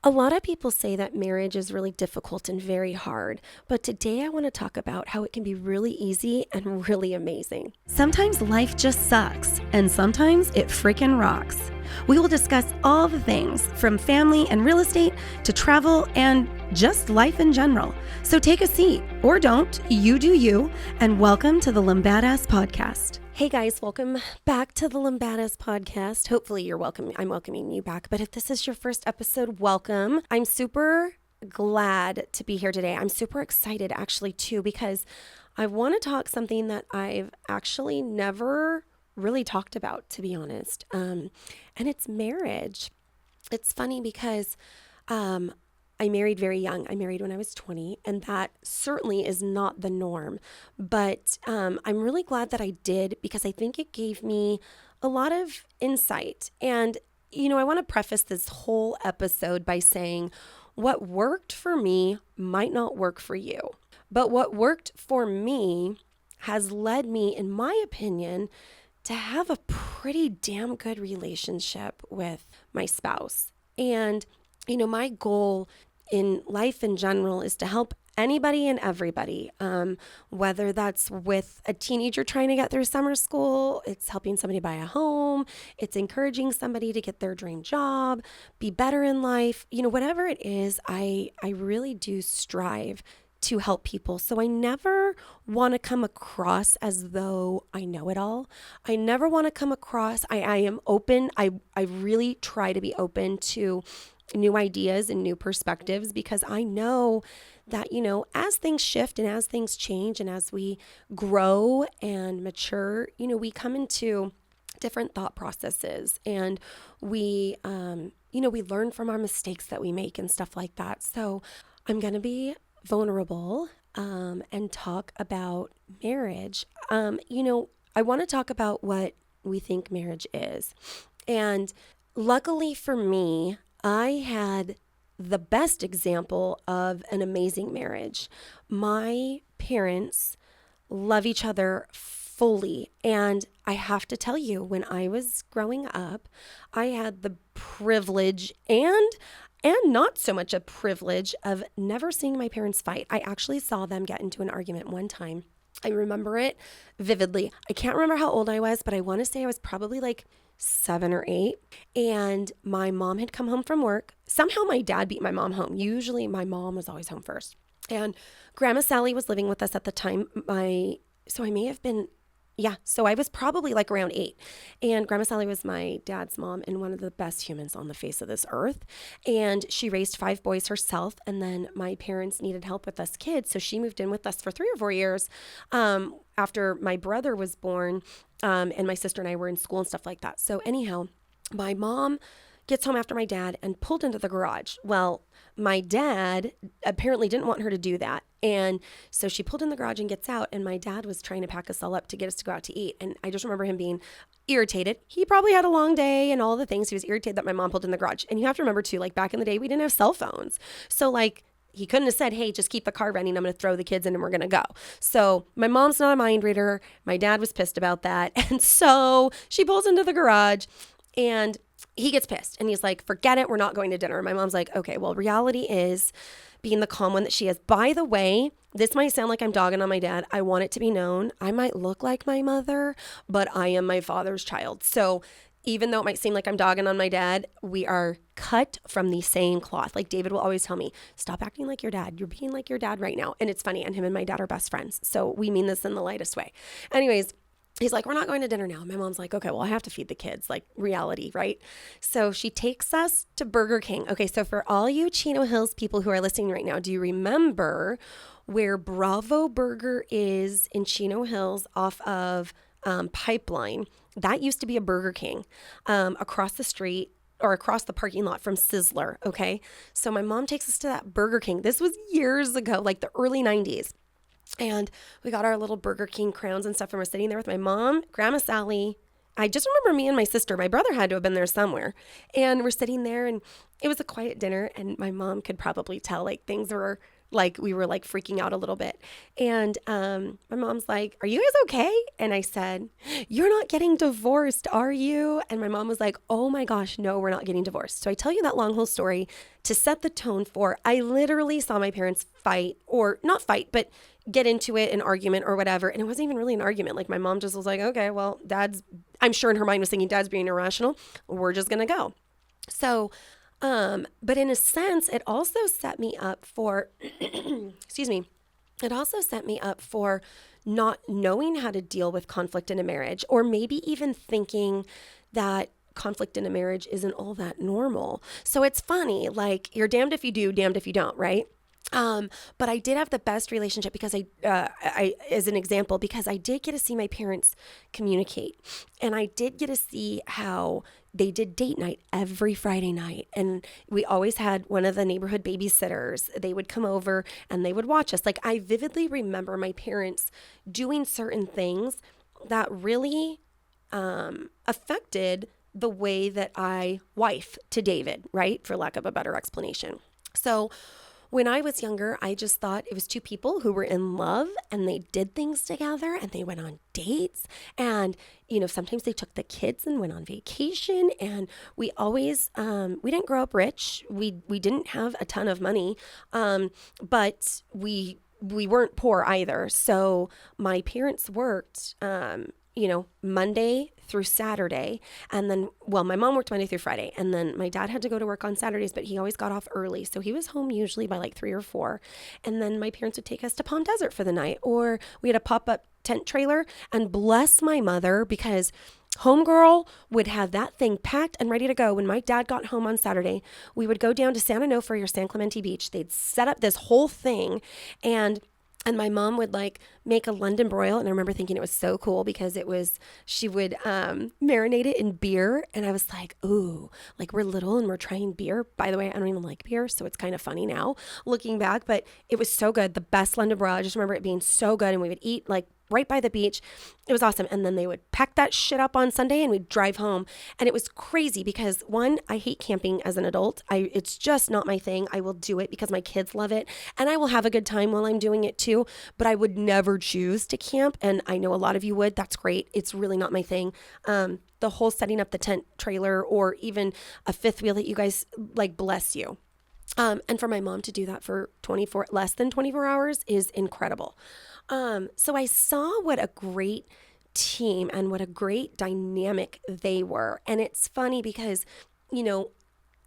A lot of people say that marriage is really difficult and very hard, but today I want to talk about how it can be really easy and really amazing. Sometimes life just sucks, and sometimes it freaking rocks. We will discuss all the things from family and real estate to travel and just life in general. So take a seat, or don't, you do you, and welcome to the Lambadass Podcast. Hey guys, welcome back to the Lambadass Podcast. Hopefully I'm welcoming you back, but if this is your first episode, welcome. I'm super glad to be here today. I'm super excited actually too, because I want to talk something that I've actually never really talked about, to be honest. And it's marriage. It's funny because I married very young. I married when I was 20, and that certainly is not the norm. But I'm really glad that I did, because I think it gave me a lot of insight. And, I want to preface this whole episode by saying what worked for me might not work for you. But what worked for me has led me, in my opinion, to have a pretty damn good relationship with my spouse. And, my goal in life in general is to help anybody and everybody, whether that's with a teenager trying to get through summer school, it's helping somebody buy a home, it's encouraging somebody to get their dream job, be better in life, whatever it is, I really do strive to help people. So I never want to come across as though I know it all. I never want to come across, I am open. I really try to be open to new ideas and new perspectives, because I know that, as things shift and as things change and as we grow and mature, we come into different thought processes, and we learn from our mistakes that we make and stuff like that. So I'm going to be vulnerable and talk about marriage. I want to talk about what we think marriage is. And luckily for me, I had the best example of an amazing marriage. My parents love each other fully. And I have to tell you, when I was growing up, I had the privilege and not so much a privilege of never seeing my parents fight. I actually saw them get into an argument one time. I remember it vividly. I can't remember how old I was, but I want to say I was probably like 7 or 8. And my mom had come home from work. Somehow my dad beat my mom home. Usually my mom was always home first. And Grandma Sally was living with us at the time. So I was probably like around 8. And Grandma Sally was my dad's mom and one of the best humans on the face of this earth. And she raised 5 boys herself. And then my parents needed help with us kids. So she moved in with us for 3 or 4 years after my brother was born. And my sister and I were in school and stuff like that. So anyhow, my mom gets home after my dad and pulled into the garage. Well, my dad apparently didn't want her to do that. And so she pulled in the garage and gets out, and my dad was trying to pack us all up to get us to go out to eat. And I just remember him being irritated. He probably had a long day and all the things. He was irritated that my mom pulled in the garage. And you have to remember too, like back in the day, we didn't have cell phones. So like, he couldn't have said, hey, just keep the car running. I'm going to throw the kids in and we're going to go. So my mom's not a mind reader. My dad was pissed about that. And so she pulls into the garage and he gets pissed and he's like, forget it. We're not going to dinner. My mom's like, okay, well, reality is being the calm one that she is. By the way, this might sound like I'm dogging on my dad. I want it to be known. I might look like my mother, but I am my father's child. So even though it might seem like I'm dogging on my dad, we are cut from the same cloth. Like David will always tell me, stop acting like your dad. You're being like your dad right now. And it's funny. And him and my dad are best friends. So we mean this in the lightest way. Anyways, he's like, we're not going to dinner now. My mom's like, okay, well, I have to feed the kids, like reality, right? So she takes us to Burger King. Okay, so for all you Chino Hills people who are listening right now, do you remember where Bravo Burger is in Chino Hills off of Pipeline? That used to be a Burger King across the street or across the parking lot from Sizzler, okay? So my mom takes us to that Burger King. This was years ago, like the early 90s. And we got our little Burger King crowns and stuff, and we're sitting there with my mom, Grandma Sally. I just remember me and my sister. My brother had to have been there somewhere. And we're sitting there, and it was a quiet dinner, and my mom could probably tell, like, things were Like we were like freaking out a little bit. And my mom's like, "Are you guys okay?" And I said, "You're not getting divorced, are you?" And my mom was like, "Oh my gosh, no, we're not getting divorced." So I tell you that long whole story to set the tone for, I literally saw my parents fight, or not fight, but get into it, an argument or whatever. And it wasn't even really an argument. Like my mom just was like, "Okay, well, I'm sure in her mind was thinking Dad's being irrational. We're just going to go." So, but in a sense, it also set me up for, excuse me, it also set me up for not knowing how to deal with conflict in a marriage, or maybe even thinking that conflict in a marriage isn't all that normal. So it's funny, like you're damned if you do, damned if you don't, right? But I did have the best relationship because I, as an example, because I did get to see my parents communicate, and I did get to see how they did date night every Friday night. And we always had one of the neighborhood babysitters. They would come over and they would watch us. Like I vividly remember my parents doing certain things that really, affected the way that I wife to David, right? For lack of a better explanation. So when I was younger, I just thought it was two people who were in love and they did things together and they went on dates. And, sometimes they took the kids and went on vacation. And we always, we didn't grow up rich. We didn't have a ton of money, but we weren't poor either. So my parents worked, Monday through Saturday. And then, my mom worked Monday through Friday. And then my dad had to go to work on Saturdays, but he always got off early. So he was home usually by like 3 or 4. And then my parents would take us to Palm Desert for the night, or we had a pop-up tent trailer. And bless my mother, because homegirl would have that thing packed and ready to go. When my dad got home on Saturday, we would go down to San Onofre or San Clemente Beach. They'd set up this whole thing, and my mom would like make a London broil. And I remember thinking it was so cool because she would marinate it in beer. And I was like, ooh, like we're little and we're trying beer. By the way, I don't even like beer. So it's kind of funny now looking back, but it was so good. The best London broil. I just remember it being so good. And we would eat like right by the beach. It was awesome. And then they would pack that shit up on Sunday and we'd drive home. And it was crazy because one, I hate camping as an adult. It's just not my thing. I will do it because my kids love it and I will have a good time while I'm doing it too, but I would never choose to camp. And I know a lot of you would. That's great. It's really not my thing. The whole setting up the tent trailer or even a fifth wheel that you guys like, bless you. And for my mom to do that for less than 24 hours is incredible. So I saw what a great team and what a great dynamic they were. And it's funny because,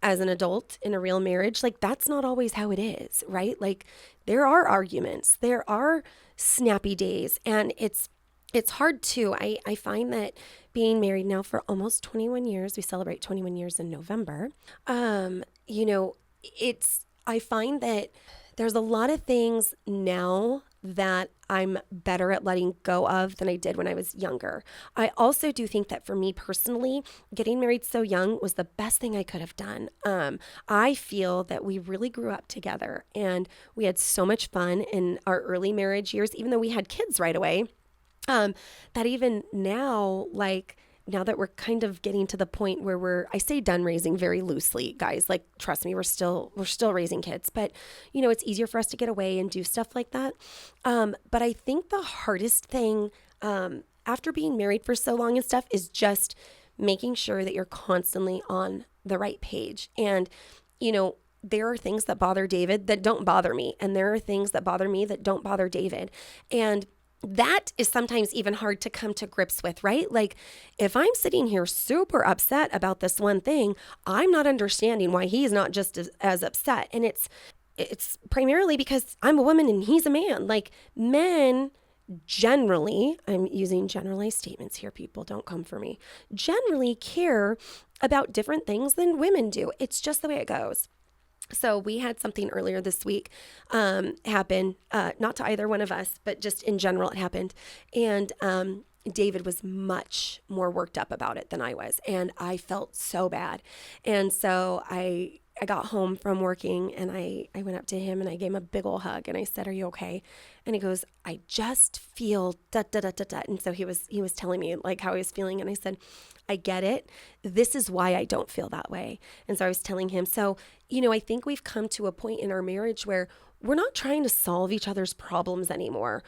as an adult in a real marriage, like that's not always how it is, right? Like there are arguments, there are snappy days, and it's hard too. I find that being married now for almost 21 years, we celebrate 21 years in November. I find that there's a lot of things now that I'm better at letting go of than I did when I was younger. I also do think that for me personally, getting married so young was the best thing I could have done. I feel that we really grew up together and we had so much fun in our early marriage years, even though we had kids right away, that even now, like, now that we're kind of getting to the point where I say done raising very loosely, guys, like, trust me, we're still raising kids, but it's easier for us to get away and do stuff like that. But I think the hardest thing, after being married for so long and stuff is just making sure that you're constantly on the right page. And, there are things that bother David that don't bother me. And there are things that bother me that don't bother David. And that is sometimes even hard to come to grips with, right? Like if I'm sitting here super upset about this one thing, I'm not understanding why he's not just as upset. And it's primarily because I'm a woman and he's a man. Like men generally, I'm using generalized statements here, people don't come for me, generally care about different things than women do. It's just the way it goes. So we had something earlier this week happen, not to either one of us, but just in general it happened. And David was much more worked up about it than I was. And I felt so bad. And so I got home from working and I went up to him and I gave him a big old hug and I said, "Are you okay?" And he goes, "I just feel da da da da da." And so he was telling me like how he was feeling. And I said, "I get it. This is why I don't feel that way." And so I was telling him, so, I think we've come to a point in our marriage where we're not trying to solve each other's problems anymore.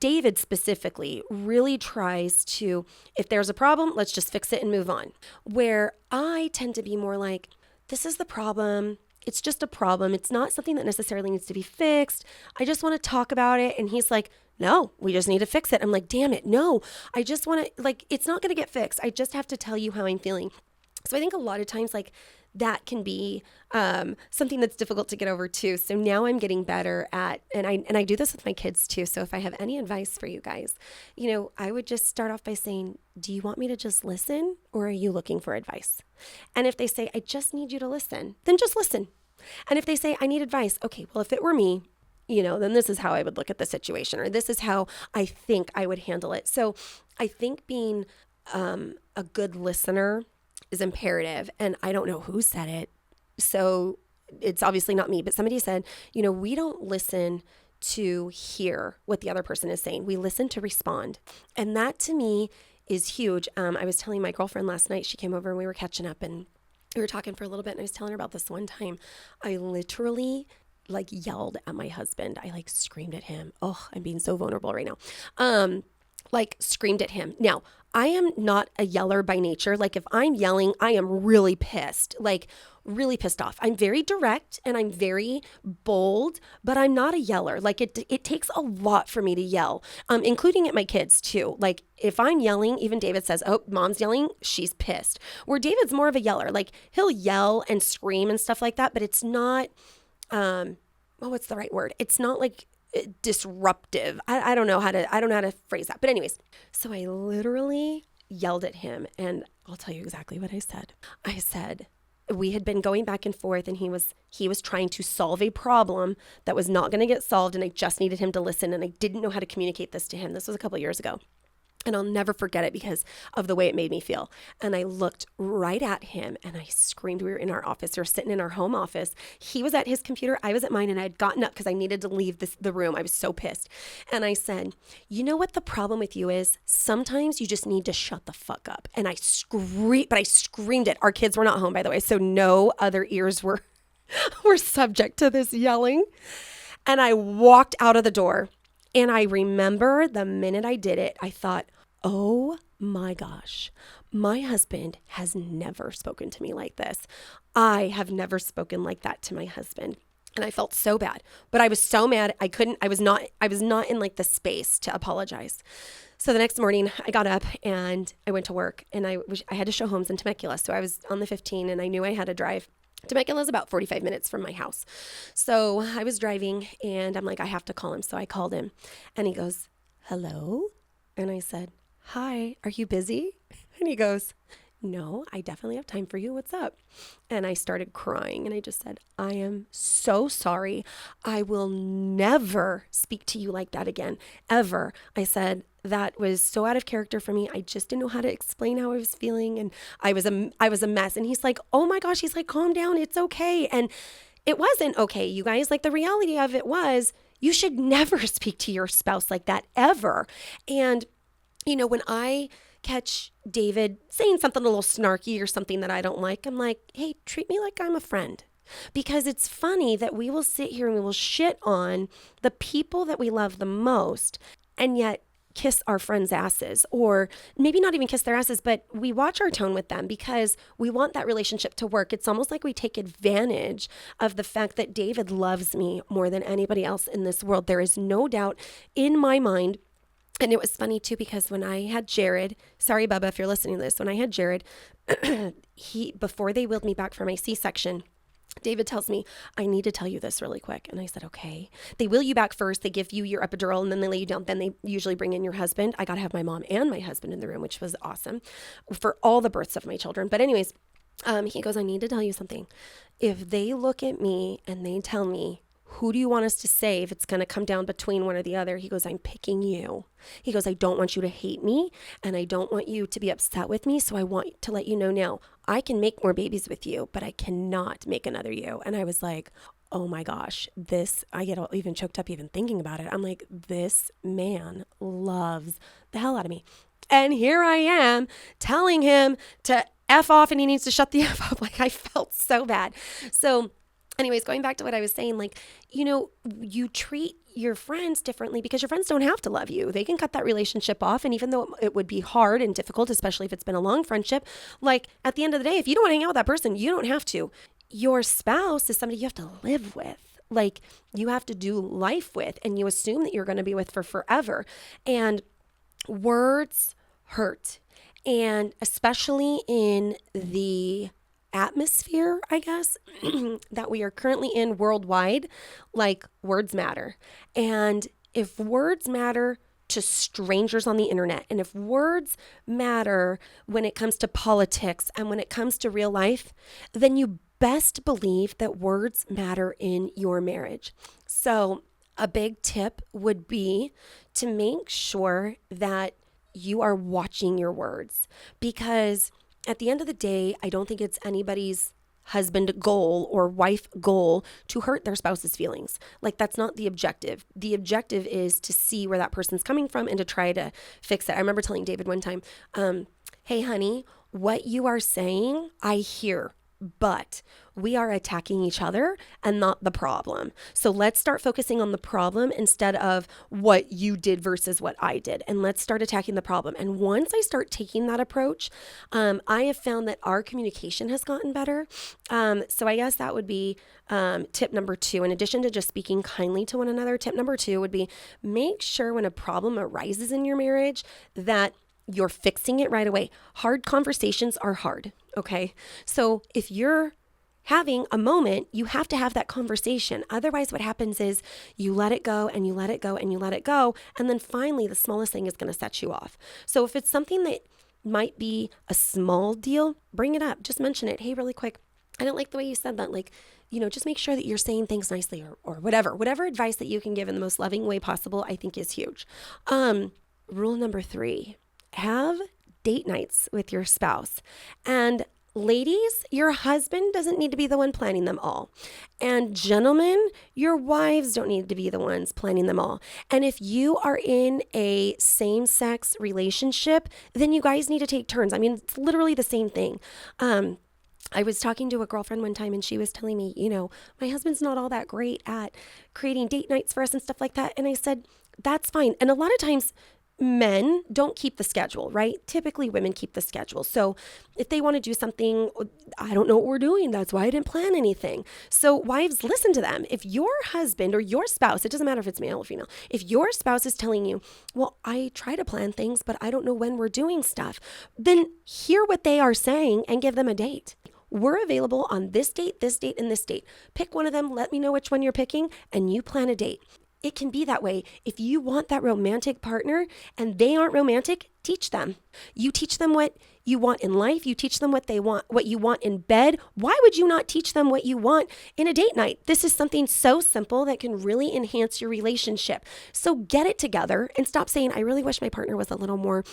David specifically really tries to, if there's a problem, let's just fix it and move on. Where I tend to be more like, this is the problem. It's just a problem. It's not something that necessarily needs to be fixed. I just want to talk about it. And he's like, no, we just need to fix it. I'm like, damn it. No, I just want to, like, it's not going to get fixed. I just have to tell you how I'm feeling. So I think a lot of times, like, that can be something that's difficult to get over too. So now I'm getting better at, and I do this with my kids too. So if I have any advice for you guys, I would just start off by saying, do you want me to just listen, or are you looking for advice? And if they say, I just need you to listen, then just listen. And if they say, I need advice, okay, well, if it were me, then this is how I would look at the situation, or this is how I think I would handle it. So I think being a good listener is imperative. And I don't know who said it, so it's obviously not me, but somebody said, we don't listen to hear what the other person is saying. We listen to respond. And that to me is huge. I was telling my girlfriend last night, she came over and we were catching up and we were talking for a little bit, and I was telling her about this one time. I literally yelled at my husband. I screamed at him. Oh, I'm being so vulnerable right now. Screamed at him. Now, I am not a yeller by nature. If I'm yelling, I am really pissed, really pissed off. I'm very direct and I'm very bold, but I'm not a yeller. It takes a lot for me to yell, including at my kids too. If I'm yelling, even David says, oh, mom's yelling, she's pissed. Where David's more of a yeller. He'll yell and scream and stuff like that, but it's not, what's the right word? It's not disruptive. I don't know how to phrase that. But anyways, so I literally yelled at him, and I'll tell you exactly what I said. I said, we had been going back and forth, and he was trying to solve a problem that was not going to get solved, and I just needed him to listen, and I didn't know how to communicate this to him. This was a couple of years ago. And I'll never forget it because of the way it made me feel. And I looked right at him and I screamed. We were in our office. We were sitting in our home office. He was at his computer. I was at mine, and I had gotten up because I needed to leave the room. I was so pissed. And I said, you know what the problem with you is? Sometimes you just need to shut the fuck up. And I screamed it. Our kids were not home, by the way, so no other ears were subject to this yelling. And I walked out of the door. And I remember the minute I did it, I thought, oh my gosh, my husband has never spoken to me like this. I have never spoken like that to my husband. And I felt so bad, but I was so mad. I was not in the space to apologize. So the next morning I got up and I went to work, and I had to show homes in Temecula. So I was on the 15 and I knew I had to drive. Temecula is about 45 minutes from my house. So I was driving and I'm like, I have to call him. So I called him and he goes, hello? And I said, hi, are you busy? And he goes, no, I definitely have time for you. What's up? And I started crying and I just said, I am so sorry. I will never speak to you like that again, ever. I said, that was so out of character for me. I just didn't know how to explain how I was feeling. And I was a mess. And he's like, oh my gosh, he's like, calm down. It's okay. And it wasn't okay, you guys. The reality of it was, you should never speak to your spouse like that ever. And, when I catch David saying something a little snarky or something that I don't like, I'm like, hey, treat me like I'm a friend. Because it's funny that we will sit here and we will shit on the people that we love the most, and yet kiss our friends' asses, or maybe not even kiss their asses, but we watch our tone with them because we want that relationship to work. It's almost like we take advantage of the fact that David loves me more than anybody else in this world. There is no doubt in my mind. And it was funny too, because when I had Jared, sorry, Bubba, if you're listening to this, when I had Jared, before they wheeled me back for my C-section, David tells me, I need to tell you this really quick. And I said, okay. They wheel you back first. They give you your epidural and then they lay you down. Then they usually bring in your husband. I got to have my mom and my husband in the room, which was awesome for all the births of my children. But anyways, he goes, I need to tell you something. If they look at me and they tell me, who do you want us to say if it's going to come down between one or the other? He goes, I'm picking you. He goes, I don't want you to hate me and I don't want you to be upset with me. So I want to let you know now, I can make more babies with you, but I cannot make another you. And I was like, oh my gosh, I get even choked up even thinking about it. I'm like, this man loves the hell out of me. And here I am telling him to F off and he needs to shut the F up. I felt so bad. So anyways, going back to what I was saying, like, you treat your friends differently because your friends don't have to love you. They can cut that relationship off. And even though it would be hard and difficult, especially if it's been a long friendship, like at the end of the day, if you don't want to hang out with that person, you don't have to. Your spouse is somebody you have to live with. Like you have to do life with, and you assume that you're going to be with for forever. And words hurt. And especially in the atmosphere, I guess, that we are currently in worldwide, like words matter. And if words matter to strangers on the internet, and if words matter when it comes to politics and when it comes to real life, then you best believe that words matter in your marriage. So a big tip would be to make sure that you are watching your words, because at the end of the day, I don't think it's anybody's husband goal or wife goal to hurt their spouse's feelings. Like that's not the objective. The objective is to see where that person's coming from and to try to fix it. I remember telling David one time, hey honey, what you are saying, I hear, but we are attacking each other and not the problem. So let's start focusing on the problem instead of what you did versus what I did. And let's start attacking the problem. And once I start taking that approach, I have found that our communication has gotten better. So I guess that would be tip number 2. In addition to just speaking kindly to one another, tip number 2 would be make sure when a problem arises in your marriage that you're fixing it right away. Hard conversations are hard, okay? So if you're having a moment, you have to have that conversation. Otherwise, what happens is you let it go and you let it go and you let it go. And then finally, the smallest thing is going to set you off. So if it's something that might be a small deal, bring it up. Just mention it. Hey, really quick, I don't like the way you said that. Like, just make sure that you're saying things nicely or whatever advice that you can give in the most loving way possible, I think is huge. Rule number 3. Have date nights with your spouse. And ladies, your husband doesn't need to be the one planning them all. And gentlemen, your wives don't need to be the ones planning them all. And if you are in a same-sex relationship, then you guys need to take turns. I mean, it's literally the same thing. I was talking to a girlfriend one time and she was telling me, my husband's not all that great at creating date nights for us and stuff like that. And I said, that's fine. And a lot of times, men don't keep the schedule, right? Typically women keep the schedule. So if they want to do something, I don't know what we're doing. That's why I didn't plan anything. So wives, listen to them. If your husband or your spouse, it doesn't matter if it's male or female, if your spouse is telling you, well, I try to plan things, but I don't know when we're doing stuff, then hear what they are saying and give them a date. We're available on this date, and this date. Pick one of them. Let me know which one you're picking and you plan a date. It can be that way. If you want that romantic partner and they aren't romantic, teach them. You teach them what you want in life. You teach them what they want, what you want in bed. Why would you not teach them what you want in a date night? This is something so simple that can really enhance your relationship. So get it together and stop saying, I really wish my partner was a little more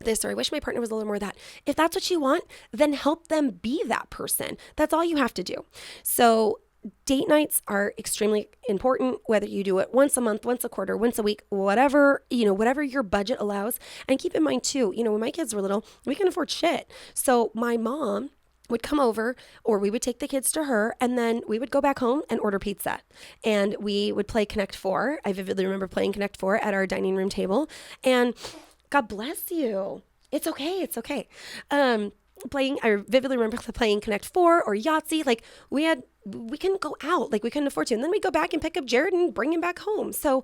this, or I wish my partner was a little more that. If that's what you want, then help them be that person. That's all you have to do. So date nights are extremely important, whether you do it once a month, once a quarter, once a week, whatever your budget allows. And keep in mind too, when my kids were little, we couldn't afford shit. So my mom would come over, or we would take the kids to her, and then we would go back home and order pizza. And we would play Connect 4. I vividly remember playing Connect 4 at our dining room table. And God bless you. It's okay. I vividly remember playing Connect 4 or Yahtzee. Like we couldn't go out, like we couldn't afford to. And then we'd go back and pick up Jared and bring him back home. So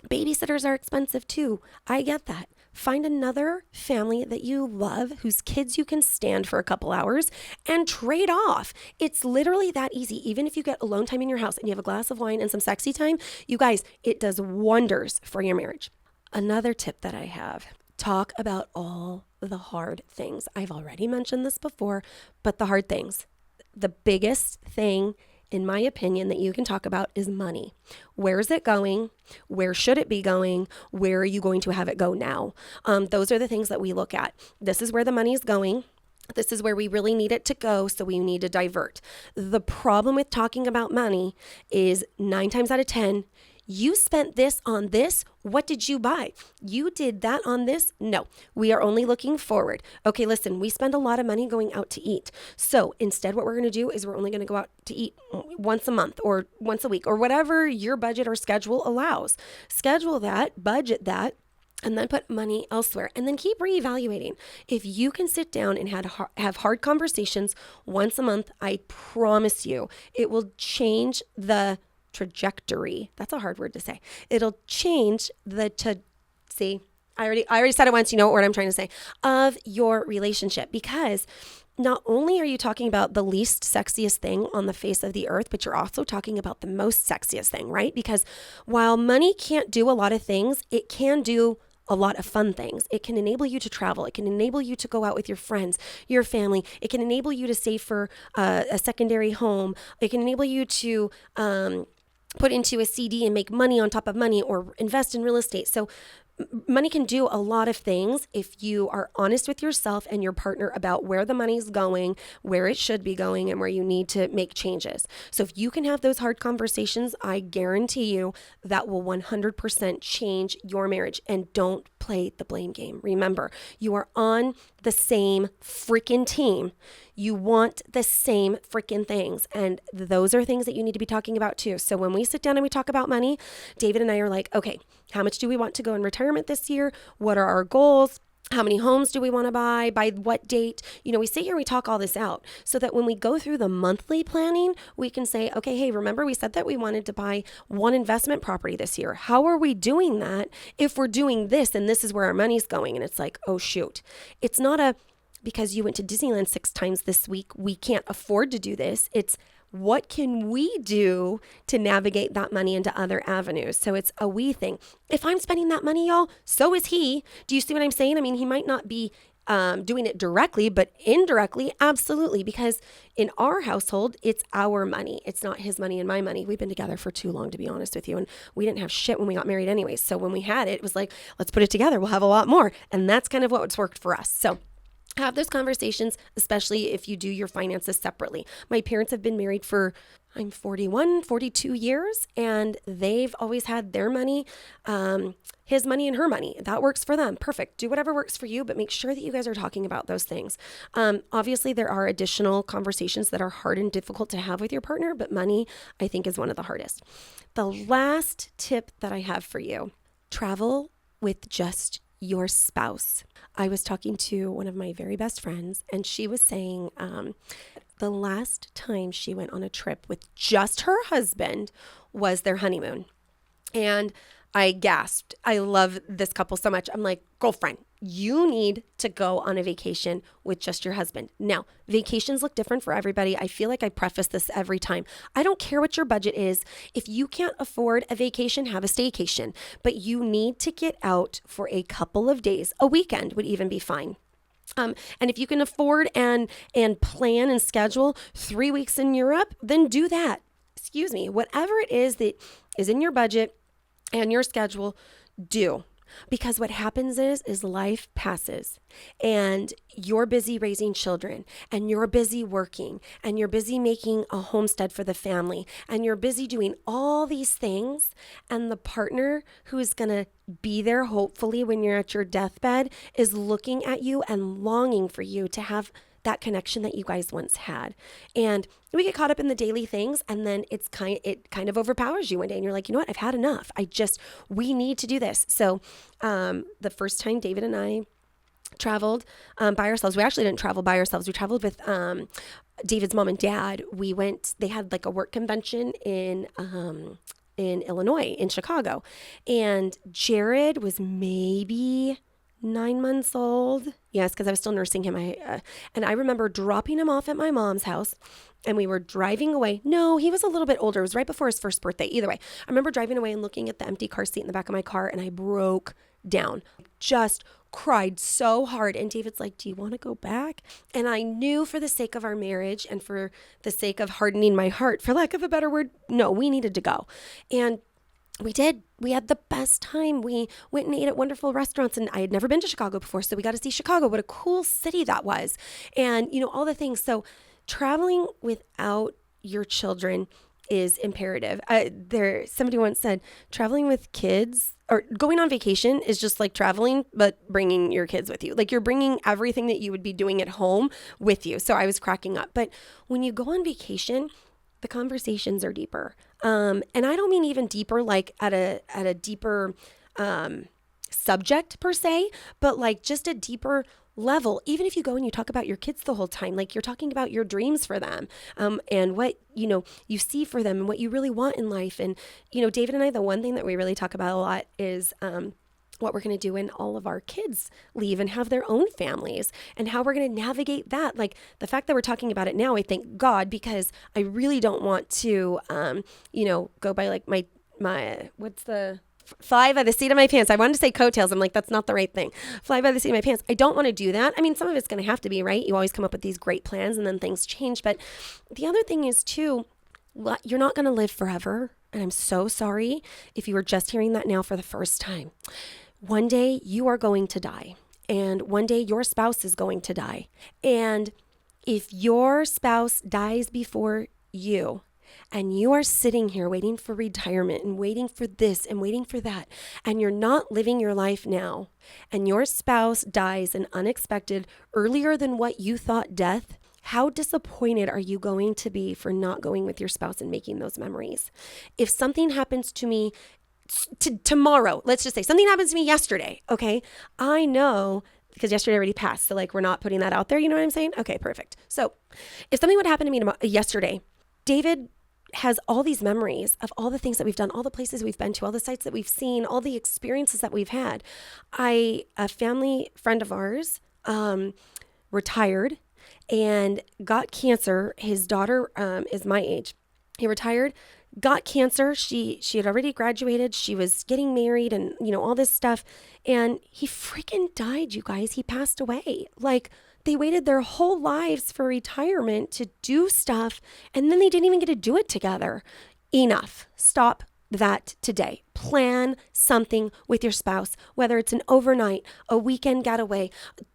babysitters are expensive too. I get that. Find another family that you love, whose kids you can stand for a couple hours, and trade off. It's literally that easy. Even if you get alone time in your house and you have a glass of wine and some sexy time, you guys, it does wonders for your marriage. Another tip that I have, talk about all the hard things. I've already mentioned this before, but the hard things. The biggest thing, in my opinion, that you can talk about is money. Where is it going? Where should it be going? Where are you going to have it go now? Those are the things that we look at. This is where the money is going. This is where we really need it to go, so we need to divert. The problem with talking about money is 9 times out of 10, You spent this on this. What did you buy? You did that on this? No, we are only looking forward. Okay, listen, we spend a lot of money going out to eat. So instead, what we're going to do is we're only going to go out to eat once a month or once a week or whatever your budget or schedule allows. Schedule that, budget that, and then put money elsewhere, and then keep reevaluating. If you can sit down and have hard conversations once a month, I promise you it will change the trajectory. That's a hard word to say. It'll change see, I already said it once, you know what word I'm trying to say, of your relationship, because not only are you talking about the least sexiest thing on the face of the earth, but you're also talking about the most sexiest thing, right? Because while money can't do a lot of things, it can do a lot of fun things. It can enable you to travel. It can enable you to go out with your friends, your family. It can enable you to save for a secondary home. It can enable you to put into a CD and make money on top of money, or invest in real estate. So money can do a lot of things if you are honest with yourself and your partner about where the money's going, where it should be going, and where you need to make changes. So if you can have those hard conversations, I guarantee you that will 100% change your marriage. And don't play the blame game. Remember, you are on the same freaking team. You want the same freaking things. And those are things that you need to be talking about too. So when we sit down and we talk about money, David and I are like, okay, how much do we want to go in retirement this year? What are our goals? How many homes do we want to buy? By what date? You know, we sit here and we talk all this out so that when we go through the monthly planning, we can say, okay, hey, remember we said that we wanted to buy one investment property this year. How are we doing that if we're doing this and this is where our money's going? And it's like, oh, shoot. It's not because you went to Disneyland 6 times this week, we can't afford to do this. It's what can we do to navigate that money into other avenues? So it's a we thing. If I'm spending that money, y'all, so is he. Do you see what I'm saying? I mean, he might not be doing it directly, but indirectly, absolutely. Because in our household, it's our money. It's not his money and my money. We've been together for too long, to be honest with you. And we didn't have shit when we got married anyways. So when we had it, it was like, let's put it together. We'll have a lot more. And that's kind of what's worked for us. So have those conversations, especially if you do your finances separately. My parents have been married for, I'm 41, 42 years, and they've always had their money, his money and her money. That works for them. Perfect. Do whatever works for you, but make sure that you guys are talking about those things. Obviously, there are additional conversations that are hard and difficult to have with your partner, but money, I think, is one of the hardest. The last tip that I have for you, travel with just your spouse. I was talking to one of my very best friends, and she was saying the last time she went on a trip with just her husband was their honeymoon. And I gasped. I love this couple so much. I'm like, girlfriend, you need to go on a vacation with just your husband. Now, vacations look different for everybody. I feel like I preface this every time. I don't care what your budget is. If you can't afford a vacation, have a staycation. But you need to get out for a couple of days. A weekend would even be fine. And if you can afford and plan and schedule 3 weeks in Europe, then do that. Excuse me. Whatever it is that is in your budget and your schedule, do. Because what happens is life passes and you're busy raising children and you're busy working and you're busy making a homestead for the family and you're busy doing all these things, and the partner who is going to be there hopefully when you're at your deathbed is looking at you and longing for you to have that connection that you guys once had. And we get caught up in the daily things, and then it kind of overpowers you one day, and you're like, you know what, I've had enough. We need to do this. So the first time David and I traveled by ourselves, we actually didn't travel by ourselves. We traveled with David's mom and dad. They had like a work convention in Illinois, in Chicago. And Jared was maybe 9 months old. Yes, because I was still nursing him. And I remember dropping him off at my mom's house, and we were driving away. No, he was a little bit older. It was right before his first birthday. Either way, I remember driving away and looking at the empty car seat in the back of my car, and I broke down. Just cried so hard. And David's like, do you want to go back? And I knew, for the sake of our marriage and for the sake of hardening my heart, for lack of a better word, no, we needed to go. And we did. We had the best time. We went and ate at wonderful restaurants, and I had never been to Chicago before, so we got to see Chicago. What a cool city that was. And, all the things. So traveling without your children is imperative. Somebody once said traveling with kids or going on vacation is just like traveling, but bringing your kids with you. Like you're bringing everything that you would be doing at home with you. So I was cracking up. But when you go on vacation, the conversations are deeper. And I don't mean even deeper, like at a deeper subject per se, but like just a deeper level. Even if you go and you talk about your kids the whole time, like you're talking about your dreams for them, and what, you see for them and what you really want in life. And, David and I, the one thing that we really talk about a lot is, what we're going to do when all of our kids leave and have their own families and how we're going to navigate that. Like the fact that we're talking about it now, I thank God, because I really don't want to, go by like my, what's the fly by the seat of my pants. I wanted to say coattails. I'm like, that's not the right thing. Fly by the seat of my pants. I don't want to do that. I mean, some of it's going to have to be, right? You always come up with these great plans and then things change. But the other thing is too, you're not going to live forever. And I'm so sorry if you were just hearing that now for the first time. One day you are going to die, and one day your spouse is going to die. And if your spouse dies before you, and you are sitting here waiting for retirement and waiting for this and waiting for that, and you're not living your life now, and your spouse dies an unexpected earlier than what you thought death, how disappointed are you going to be for not going with your spouse and making those memories? If something happens to me tomorrow, let's just say something happens to me yesterday, okay? I know, because yesterday already passed, so like we're not putting that out there, you know what I'm saying? Okay, perfect. So if something would happen to me yesterday, David has all these memories of all the things that we've done, all the places we've been to, all the sites that we've seen, all the experiences that we've had. A family friend of ours retired and got cancer. His daughter is my age. He retired, got cancer. She had already graduated. She was getting married and, all this stuff. And he freaking died, you guys. He passed away. Like, they waited their whole lives for retirement to do stuff, and then they didn't even get to do it together. Enough. Stop that today. Plan something with your spouse, whether it's an overnight, a weekend getaway,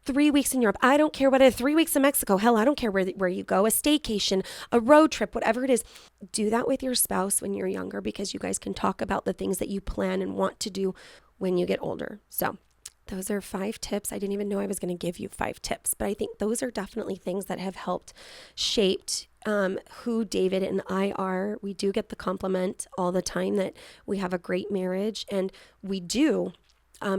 3 weeks in Europe. I don't care whether 3 weeks in Mexico. Hell, I don't care where you go, a staycation, a road trip, whatever it is. Do that with your spouse when you're younger, because you guys can talk about the things that you plan and want to do when you get older. So those are 5 tips. I didn't even know I was going to give you 5 tips, but I think those are definitely things that have helped shaped who David and I are. We do get the compliment all the time that we have a great marriage, and we do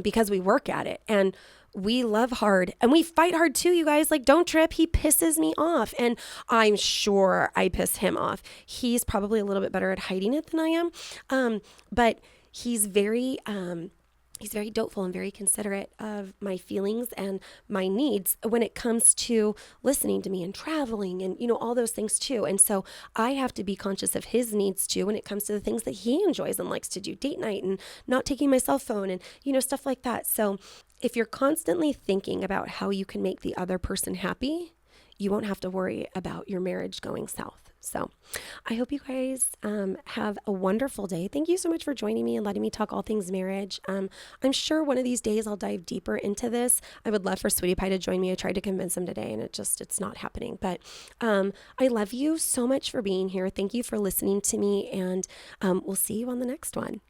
because we work at it, and we love hard, and we fight hard too, you guys. Like, don't trip. He pisses me off, and I'm sure I piss him off. He's probably a little bit better at hiding it than I am, but he's very doubtful and very considerate of my feelings and my needs when it comes to listening to me and traveling and, all those things too. And so I have to be conscious of his needs too when it comes to the things that he enjoys and likes to do, date night and not taking my cell phone and, stuff like that. So if you're constantly thinking about how you can make the other person happy, you won't have to worry about your marriage going south. So I hope you guys have a wonderful day. Thank you so much for joining me and letting me talk all things marriage. I'm sure one of these days I'll dive deeper into this. I would love for Sweetie Pie to join me. I tried to convince him today and it's not happening. But I love you so much for being here. Thank you for listening to me, and we'll see you on the next one.